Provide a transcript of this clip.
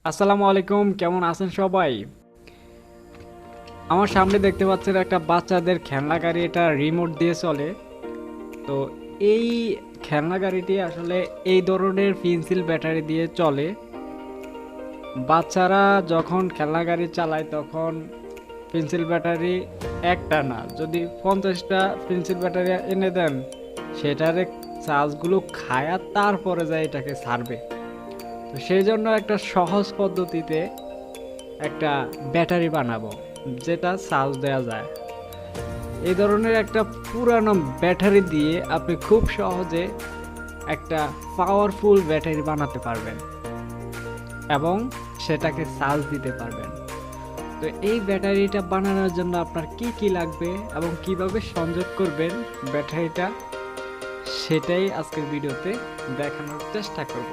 আসসালামু আলাইকুম, কেমন আছেন সবাই? আমার সামনে দেখতে পাচ্ছেন একটা বাচ্চাদের খেলনা গাড়ি, এটা রিমোট দিয়ে চলে। তো এই খেলনা গাড়িটি আসলে এই ধরনের পেন্সিল ব্যাটারি দিয়ে চলে। বাচ্চারা যখন খেলনা গাড়ি চালায় তখন পেন্সিল ব্যাটারি একটা না, যদি 50টা পেন্সিল ব্যাটারি এনে দেন সেটারে চার্জগুলো খায়া তারপরে যায় এটাকে ছাড়বে। তো সেই জন্য একটা সহজ পদ্ধতিতে একটা ব্যাটারি বানাবো যেটা চার্জ দেওয়া যায়। এই ধরনের একটা পুরানো ব্যাটারি দিয়ে আপনি খুব সহজে একটা পাওয়ারফুল ব্যাটারি বানাতে পারবেন এবং সেটাকে চার্জ দিতে পারবেন। তো এই ব্যাটারিটা বানানোর জন্য আপনার কি কি লাগবে এবং কিভাবে সংযোগ করবেন ব্যাটারিটা, সেটাই আজকের ভিডিওতে দেখানোর চেষ্টা করব।